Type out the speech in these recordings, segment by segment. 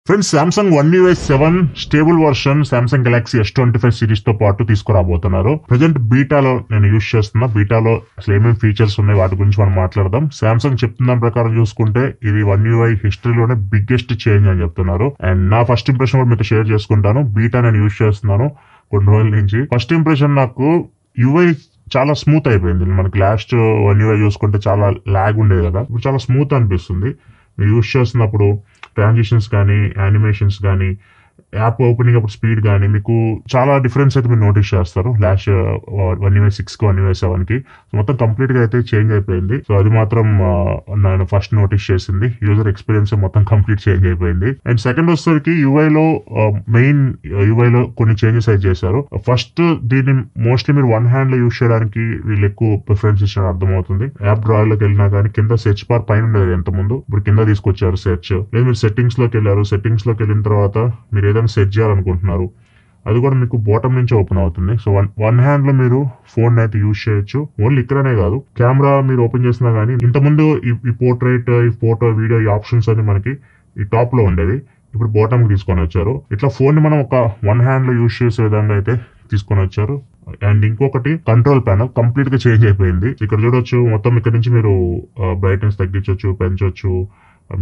Friends, Samsung One UI 7 stable version Samsung Galaxy S25 series తో పాటు తీసుకురాబోతున్నారు. Present బీటాలో నేను use చేస్తున్నా. బీటాలో అసలు ఏమేమి ఫీచర్స్ ఉన్నాయి వాటి గురించి మనం మాట్లాడదాం. సామ్సంగ్ చెప్తున్న దాని ప్రకారం చూసుకుంటే ఇది One UI హిస్టరీలోనే బిగ్గెస్ట్ చేంజ్ అని చెప్తున్నారు. అండ్ నా ఫస్ట్ ఇంప్రెషన్ కూడా మీతో షేర్ చేసుకుంటాను. బీటా నేను యూజ్ చేస్తున్నాను కొన్ని రోజుల నుంచి. ఫస్ట్ ఇంప్రెషన్ నాకు UI చాలా స్మూత్ అయిపోయింది. మనకి లాస్ట్ One UI చూసుకుంటే చాలా లాగ్ ఉండేది కదా, ఇప్పుడు చాలా స్మూత్ అనిపిస్తుంది. మీరు యూజ్ చేస్తున్నప్పుడు ట్రాన్సిషన్స్ కానీ యానిమేషన్స్ కానీ యాప్ ఓపెనింగ్ అప్పుడు స్పీడ్ కానీ మీకు చాలా డిఫరెన్స్ అయితే మీరు నోటీస్ చేస్తారు లాస్ట్ One UI 6 కి One UI 7 కి. మొత్తం కంప్లీట్ గా అయితే చేంజ్ అయిపోయింది. సో అది మాత్రం నేను ఫస్ట్ నోటీస్ చేసింది. యూజర్ ఎక్స్పీరియన్స్ మొత్తం కంప్లీట్ చేంజ్ అయిపోయింది. అండ్ సెకండ్ వచ్చేసరికి UI లో మెయిన్ UI లో కొన్ని చేంజెస్ అయితే చేశారు. ఫస్ట్ దీన్ని మోస్ట్లీ మీరు వన్ హ్యాండ్ లో యూజ్ చేయడానికి వీళ్ళు ఎక్కువ ప్రిఫరెన్స్ ఇచ్చిన అర్థమవుతుంది. యాప్ డ్రాయర్ లోకి వెళ్ళినా కానీ కింద సెర్చ్ బార్ పైన ఉండేది ఎంత ముందు, ఇప్పుడు కింద తీసుకొచ్చారు సెర్చ్. లేదు మీరు సెట్టింగ్స్ లోకి వెళ్ళారు, సెట్టింగ్స్ లోకి వెళ్ళిన తర్వాత మీరు ఏదైనా సెట్ చేయాలనుకుంటున్నారు, అది కూడా మీకు బాటమ్ నుంచి ఓపెన్ అవుతుంది. సో వన్ హ్యాండ్ లో మీరు ఫోన్ అయితే యూజ్ చేయొచ్చు. ఓన్లీ ఇక్కడనే కాదు, కెమెరా మీరు ఓపెన్ చేసినా కానీ ఇంతకుముందు ఈ పోర్ట్రేట్, ఈ ఫోటో, వీడియో, ఈ ఆప్షన్స్ అన్ని మనకి ఈ టాప్ లో ఉండేవి, ఇప్పుడు బాటమ్ కి తీసుకొని వచ్చారు. ఇట్లా ఫోన్ ని మనం ఒక వన్ హ్యాండ్ లో యూజ్ చేసే విధంగా అయితే తీసుకొని వచ్చారు. అండ్ ఇంకొకటి కంట్రోల్ ప్యానల్ కంప్లీట్ గా చేంజ్ అయిపోయింది. ఇక్కడ చూడొచ్చు, మొత్తం ఇక్కడ నుంచి మీరు బ్రైట్నెస్ తగ్గించవచ్చు, పెంచవచ్చు,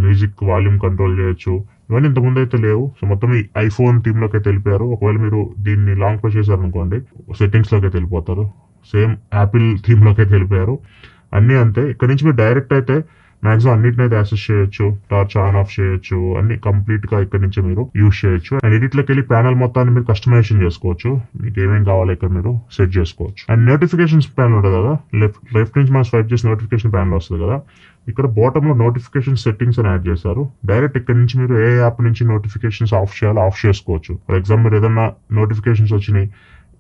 మ్యూజిక్ వాల్యూమ్ కంట్రోల్ చేయొచ్చు. ఇవన్నీ ఇంతకుముందు అయితే లేవు. సో మొత్తం ఈ ఐఫోన్ థీమ్ లోకి అయితే వెళ్ళిపోయారు. ఒకవేళ మీరు దీన్ని లాంగ్ ప్రెస్ చేశారు అనుకోండి, సెట్టింగ్స్ లోకి అయితే వెళ్ళిపోతారు. సేమ్ యాపిల్ థీమ్ లోకి అయితే వెళ్ళిపోయారు. అన్ని అంతే. ఇక్కడ నుంచి మీరు డైరెక్ట్ అయితే మాక్సిమం అన్నిటిని అయితే యాక్సెస్ చేయొచ్చు, టార్చ్ ఆన్ ఆఫ్ చేయొచ్చు, అన్ని కంప్లీట్ గా ఇక్కడ నుంచి మీరు యూజ్ చేయొచ్చు. అండ్ ఎడిట్ లోకి వెళ్ళి ప్యానల్ మొత్తాన్ని మీరు కస్టమైజేషన్ చేసుకోవచ్చు. మీకు ఏమేం కావాలో ఇక్కడ మీరు సెట్ చేసుకోవచ్చు. అండ్ నోటిఫికేషన్స్ ప్యానల్ ఉంటుంది కదా, లెఫ్ట్ నుంచి మనం స్వైప్ చేసి నోటిఫికేషన్ ప్యానల్ వస్తుంది కదా, ఇక్కడ బాటమ్ లో నోటిఫికేషన్ సెట్టింగ్స్ అని యాడ్ చేశారు. డైరెక్ట్ ఇక్కడ నుంచి మీరు ఏ యాప్ నుంచి నోటిఫికేషన్స్ ఆఫ్ చేయాలో ఆఫ్ చేసుకోవచ్చు. ఫర్ ఎగ్జాంపుల్ మీరు ఏదైనా నోటిఫికేషన్స్ వచ్చినాయి,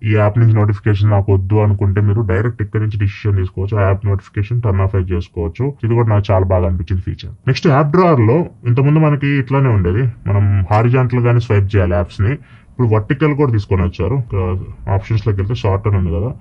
ఈ యాప్ నుంచి నోటిఫికేషన్ నాకు వద్దు అనుకుంటే మీరు డైరెక్ట్ ఇక్కడ నుంచి డిసిషన్ తీసుకోవచ్చు. ఆ యాప్ నోటిఫికేషన్ టర్న్ ఆఫ్ చేసుకోవచ్చు. ఇది కూడా నాకు చాలా బాగా అనిపించింది ఫీచర్. నెక్స్ట్ యాప్ డ్రాయర్ లో ఇంతకుముందు మనకి ఇట్లానే ఉండేది, మనం హారిజాంటల్ గానే స్వైప్ చేయాలి యాప్స్ ని. ఇప్పుడు వర్టికల్ కూడా తీసుకొని వచ్చారు. ఆప్షన్స్ లోకి వెళ్తే షార్ట్ అని ఉంది కదా,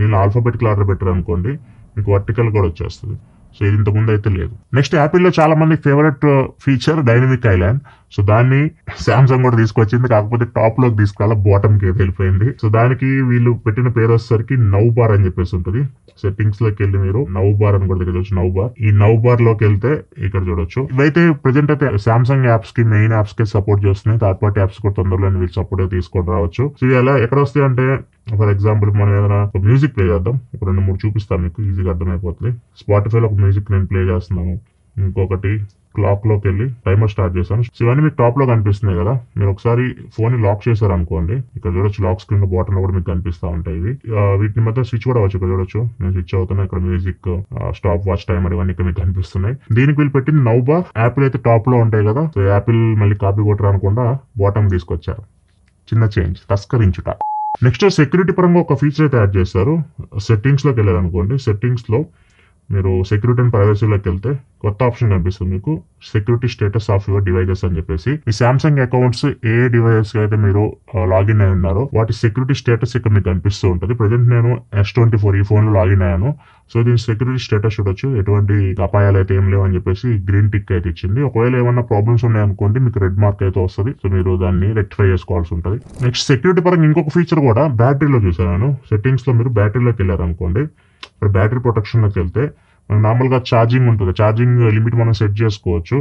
దీనిలో ఆల్ఫాబెటికల్ ఆర్డర్ పెట్టారు అనుకోండి, మీకు వర్టికల్ కూడా వచ్చేస్తుంది. సో ఇది ఇంత ముందు అయితే లేదు. నెక్స్ట్ యాపిల్ లో చాలా మంది favourite feature dynamic island. So దాన్ని సామ్సంగ్ కూడా తీసుకొచ్చింది, కాకపోతే టాప్ లోకి తీసుకురాలా, బాటమ్ కి వెళ్ళిపోయింది. సో దానికి వీళ్ళు పెట్టిన పేరు వచ్చేసరికి నౌ బార్ అని చెప్పేసి ఉంటుంది. సెట్టింగ్స్ లోకి వెళ్ళి మీరు నౌ బార్ అని కూడా చూడొచ్చు. నౌ బార్, ఈ నౌ బార్ లోకి వెళ్తే ఇక్కడ చూడొచ్చు. ఇవైతే ప్రెజెంట్ అయితే సామ్సంగ్ యాప్స్ కి, మెయిన్ యాప్స్ కి సపోర్ట్ చేస్తున్నాయి. థర్డ్ పార్టీ యాప్స్ కూడా తొందరలో వీళ్ళు సపోర్ట్ తీసుకొని రావచ్చు. సో ఇవి ఎలా ఎక్కడ వస్తాయి అంటే, ఫర్ ఎగ్జాంపుల్ మనం ఏదైనా మ్యూజిక్ ప్లే చేద్దాం, ఒక 2-3 చూపిస్తాను మీకు, ఈజీగా అర్థమైపోతుంది. స్పాటిఫైలో ఒక మ్యూజిక్ నేను ప్లే చేస్తున్నాను. ఇంకొకటి క్లాక్ లోకి వెళ్ళి టైమర్ స్టార్ట్ చేశాను. సో ఇవన్నీ మీకు టాప్ లో కనిపిస్తున్నాయి కదా. మీరు ఒకసారి ఫోన్ ని లాక్ చేశారు అనుకోండి, ఇక్కడ చూడొచ్చు లాక్ స్క్రీన్ లో బాటమ్ లో కూడా మీకు కనిపిస్తా ఉంటాయి. ఇవి వీటిని మధ్య స్విచ్ కూడా అవ్వచ్చు. ఇక్కడ చూడొచ్చు, నేను స్విచ్ అవుతున్నా. ఇక్కడ మ్యూజిక్, స్టాప్ వాచ్ టైమర్, ఇవన్నీ ఇక్కడ మీకు కనిపిస్తున్నాయి. దీనికి వీళ్ళు పెట్టింది నౌ బార్. యాపిల్ అయితే టాప్ లో ఉంటాయి కదా, సో యాపిల్ మళ్ళీ కాపీ కొట్టరు అనుకుండా బాటమ్ తీసుకొచ్చారు. చిన్న చేంజ్, తస్కరించుట. నెక్స్ట్ సెక్యూరిటీ పరంగా ఒక ఫీచర్ అయితే యాడ్ చేస్తారు. సెట్టింగ్స్ లోకి వెళ్ళారు అనుకోండి, సెట్టింగ్స్ లో మీరు సెక్యూరిటీ అండ్ ప్రైవసీలోకి వెళ్తే కొత్త ఆప్షన్ కనిపిస్తుంది మీకు, security status of your devices అని చెప్పేసి. ఈ సామ్సంగ్ అకౌంట్స్ ఏ డివైజెస్ అయితే మీరు లాగిన్ అయి ఉన్నారో వాటి సెక్యూరిటీ స్టేటస్ ఇక్కడ మీకు కనిపిస్తూ ఉంటుంది. ప్రజెంట్ నేను S24 ఈ ఫోన్ లో లాగిన్ అయ్యాను. సో దీని సెక్యూరిటీ స్టేటస్ చూడొచ్చు, ఎటువంటి అపాయాలు అయితే ఏం లేవు అని చెప్పేసి గ్రీన్ టిక్ అయితే ఇచ్చింది. ఒకవేళ ఏమన్నా ప్రాబ్లమ్స్ ఉన్నాయనుకోండి, మీకు రెడ్ మార్క్ అయితే వస్తుంది. సో మీరు దాన్ని రెక్టిఫై చేసుకోవాల్సి ఉంటుంది. నెక్స్ట్ సెక్యూరిటీ పరంగా ఇంకొక ఫీచర్ కూడా బ్యాటరీలో చూసాను. సెట్టింగ్స్ లో మీరు బ్యాటరీలోకి వెళ్ళారు అనుకోండి, ఇప్పుడు బ్యాటరీ ప్రొటెక్షన్ లోకి వెళ్తే నార్మల్ గా ఛార్జింగ్ ఉంటుంది, ఛార్జింగ్ లిమిట్ మనం సెట్ చేసుకోవచ్చు.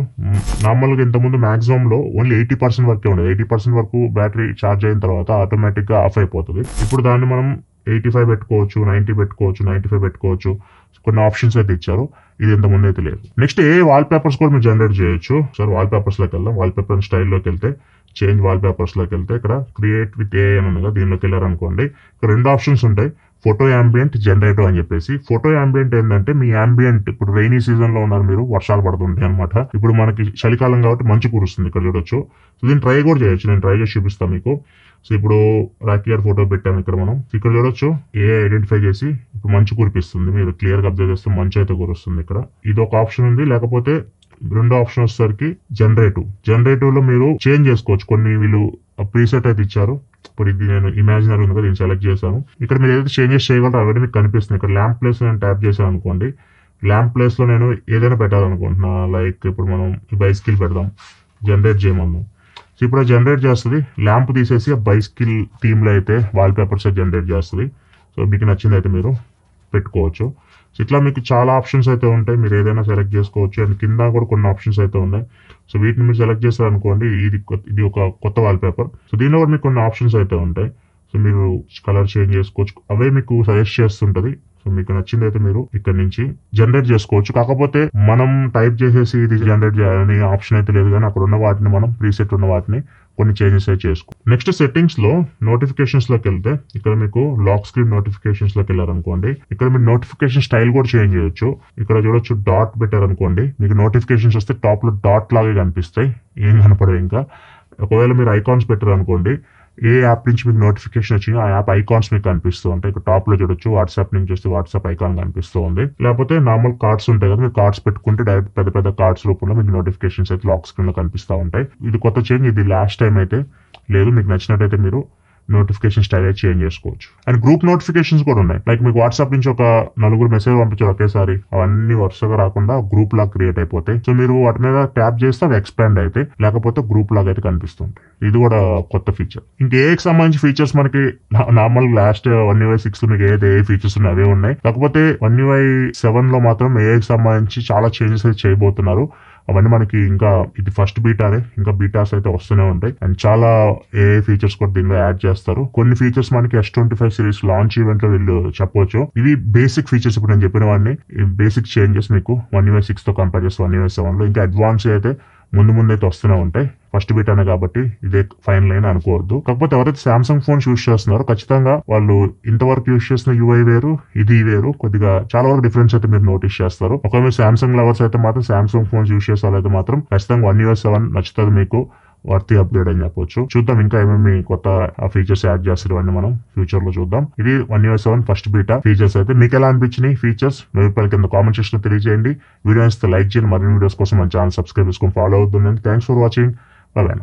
నార్మల్ గా ఇంతకుముందు మాక్సిమం లో ఓన్లీ 80% వరకే ఉండేది. 80% వరకు బ్యాటరీ ఛార్జ్ అయిన తర్వాత ఆటోమేటిక్ గా ఆఫ్ అయిపోతుంది. ఇప్పుడు దాన్ని మనం 85 పెట్టుకోవచ్చు, 90 పెట్టుకోవచ్చు, 95 పెట్టుకోవచ్చు. కొన్ని ఆప్షన్స్ అయితే ఇచ్చారు. ఇది ఇంత ముందు అయితే లేదు. నెక్స్ట్ ఏ వాల్ పేపర్స్ కూడా మీరు జనరేట్ చేయొచ్చు. సార్ వాల్ పేపర్స్ లోకి వెళ్దాం. వాల్ పేపర్ స్టైల్ లోకి వెళ్తే, చేంజ్ వాల్ పేపర్స్ లోకి వెళ్తే ఇక్కడ క్రియేట్ విత్ AI అని ఉంది కదా, దీనిలోకి వెళ్ళారు అనుకోండి, ఇక్కడ 2 ఆప్షన్స్ ఉంటాయి, ఫోటో యాంబియంట్, జనరేటివ్ అని చెప్పేసి. ఫోటో యాంబియంట్ ఏంటంటే మీ యాంబియంట్, ఇప్పుడు రైనీ సీజన్ లో ఉన్నారు మీరు, వర్షాలు పడుతుంటాయి అనమాట. ఇప్పుడు మనకి చలికాలం కాబట్టి మంచు కురుస్తుంది, ఇక్కడ చూడొచ్చు. సో దీన్ని ట్రై కూడా చేయొచ్చు, నేను ట్రై చేసి చూపిస్తాను మీకు. సో ఇప్పుడు రాకియర్ ఫోటో పెట్టాము ఇక్కడ మనం, ఇక్కడ చూడొచ్చు ఏ ఐడెంటిఫై చేసి ఇప్పుడు మంచు కురిపిస్తుంది. మీరు క్లియర్ గా అబ్జర్వ్ చేస్తే మంచు అయితే కురుస్తుంది ఇక్కడ. ఇది ఒక ఆప్షన్ ఉంది. లేకపోతే రెండో ఆప్షన్ వచ్చేసరికి జనరేటివ్ లో మీరు చేంజ్ చేసుకోవచ్చు. కొన్ని వీళ్ళు ప్రీసెట్ అయితే ఇచ్చారు. ఇప్పుడు ఇది నేను ఇమాజినరీ ఉంది కదా, దీన్ని సెలెక్ట్ చేశాను. ఇక్కడ మీరు ఏదైతే చేంజెస్ చేయగలరో అవన్నీ మీకు కనిపిస్తుంది. ఇక్కడ ల్యాంప్ ప్లేస్ నేను ట్యాప్ చేశాను అనుకోండి, ల్యాంప్ ప్లేస్ లో నేను ఏదైనా పెట్టాలనుకుంటున్నా, లైక్ ఇప్పుడు మనం బైసికల్ పెడదాం, జనరేట్ చేయమన్నాం. సో ఇప్పుడు జనరేట్ చేస్తుంది. ల్యాంప్ తీసేసి బైస్కిల్ థీమ్ లో అయితే వాల్ పేపర్స్ జనరేట్ చేస్తుంది. సో మీకు నచ్చింది అయితే మీరు పెట్టుకోవచ్చు. సో ఇట్లా మీకు చాలా ఆప్షన్స్ అయితే ఉంటాయి, మీరు ఏదైనా సెలెక్ట్ చేసుకోవచ్చు. అండ్ కింద కూడా కొన్ని ఆప్షన్స్ అయితే ఉన్నాయి. సో వీటిని మీరు సెలెక్ట్ చేస్తారు అనుకోండి, ఇది ఒక కొత్త వాల్ పేపర్. సో దీనిలో కూడా మీకు కొన్ని ఆప్షన్స్ అయితే ఉంటాయి. సో మీరు కలర్ చేంజ్ చేసుకోవచ్చు, అవే మీకు సజెస్ట్ చేస్తుంటది. సో మీకు నచ్చింది అయితే మీరు ఇక్కడ నుంచి జనరేట్ చేసుకోవచ్చు. కాకపోతే మనం టైప్ చేసేసి ఇది జనరేట్ చేయాలని ఆప్షన్ అయితే లేదు, కానీ అక్కడ ఉన్న వాటిని మనం ప్రీసెట్ ఉన్న వాటిని కొన్ని చేంజెస్ అయితే చేసుకో. నెక్స్ట్ సెట్టింగ్స్ లో నోటిఫికేషన్స్ లోకి వెళ్తే ఇక్కడ మీకు లాక్ స్క్రీన్ నోటిఫికేషన్స్ లోకి వెళ్ళారనుకోండి, ఇక్కడ మీరు నోటిఫికేషన్ స్టైల్ కూడా చేంజ్ చేయొచ్చు. ఇక్కడ చూడొచ్చు డాట్ పెట్టారనుకోండి, మీకు నోటిఫికేషన్స్ వస్తే టాప్ లో డాట్ లాగే కనిపిస్తాయి, ఏం కనపడవు. ఇంకా ఒకవేళ మీరు ఐకాన్స్ పెట్టారనుకోండి, ఏ యాప్ నుంచి మీకు నోటిఫికేషన్ వచ్చిందో ఆ యాప్ ఐకాన్స్ మీకు కనిపిస్తూ ఉంటాయి. ఇక్కడ టాప్ లో చూడొచ్చు వాట్సాప్ నుంచి వస్తే వాట్సాప్ ఐకాన్ కనిపిస్తూ ఉంది. లేకపోతే నార్మల్ కార్డ్స్ ఉంటాయి కదా, మీరు కార్డ్స్ పెట్టుకుంటే డైరెక్ట్ పెద్ద పెద్ద కార్డ్స్ రూపంలో మీకు నోటిఫికేషన్స్ అయితే లాక్ స్క్రీన్ లో కనిపిస్తూ ఉంటాయి. ఇది కొత్త చేంజ్, ఇది లాస్ట్ టైం అయితే లేదు. మీకు నచ్చినట్టయితే మీరు నోటిఫికేషన్ స్టైల్ అయితే చేంజ్ చేసుకోవచ్చు. అండ్ గ్రూప్ నోటిఫికేషన్స్ కూడా ఉన్నాయి. లైక్ మీకు వాట్సాప్ నుంచి ఒక 4 మెసేజ్ పంపించారు ఒకేసారి, అవన్నీ వరుసగా రాకుండా గ్రూప్ లాగా క్రియేట్ అయిపోతాయి. సో మీరు వాటి మీద ట్యాప్ చేస్తే అవి ఎక్స్పాండ్ అయితే, లేకపోతే గ్రూప్ లాగా అయితే కనిపిస్తుంటాయి. ఇది కూడా కొత్త ఫీచర్. ఇంకా ఏకి సంబంధించి ఫీచర్స్ మనకి నార్మల్ లాస్ట్ One UI 6 లో మీకు ఏ ఫీచర్స్ ఉన్నాయి అవే ఉన్నాయి. కాకపోతే One UI 7 లో మాత్రం ఏకి సంబంధించి చాలా చేంజెస్ అయితే చేయబోతున్నారు. అవన్నీ మనకి ఇంకా ఇది ఫస్ట్ బీటానే, ఇంకా బీటాస్ అయితే వస్తూనే ఉంటాయి. అండ్ చాలా ఏ ఫీచర్స్ కూడా దీనిలో యాడ్ చేస్తారు. కొన్ని ఫీచర్స్ మనకి S25 సిరీస్ లాంచ్ ఈవెంట్ లో వీళ్ళు చెప్పవచ్చు. ఇవి బేసిక్ ఫీచర్స్, ఇప్పుడు నేను చెప్పినవన్నీ బేసిక్ చేంజెస్ మీకు One UI 6 తో కంపేర్ చేస్తే One UI 7 లో ఇంకా అడ్వాన్స్ అయితే ముందు అయితే వస్తూనే ఉంటాయి. ఫస్ట్ బీటానే కాబట్టి ఇదే ఫైనల్ అయినా అనుకోవద్దు. కాకపోతే ఎవరైతే సామ్సంగ్ ఫోన్స్ యూస్ చేస్తున్నారో ఖచ్చితంగా వాళ్ళు ఇంతవరకు యూస్ చేసిన UI వేరు, ఇది వేరు, కొద్దిగా చాలా వరకు డిఫరెన్స్ అయితే మీరు నోటీస్ చేస్తారు. ఒకవేళ మీరు సామ్సంగ్ లవర్స్ అయితే మాత్రం, సామ్సంగ్ ఫోన్స్ యూస్ చేసే వాళ్ళైతే మాత్రం ఖచ్చితంగా One UI 7 నచ్చుతుంది మీకు, వర్తి అప్గ్రేడ్ అని చెప్పొచ్చు. చూద్దాం ఇంకా ఏమేమి కొత్త ఫీచర్స్ యాడ్ చేస్తారు అని మనం ఫ్యూచర్ లో చూద్దాం. ఇది One UI 7 first beta features అయితే. మీకు ఎలా అనిపించినాయి ఫీచర్స్ మీ అభిప్రాయాలు కింద కామెంట్ సెక్షన్ లో తెలియజేయండి. వీడియో నచ్చితే లైక్ చేయండి. మరిన్ని వీడియోస్ కోసం మన ఛానల్ సబ్స్క్రైబ్ చేసుకొని ఫాలో అవుతుందండి. Thanks for watching. By by.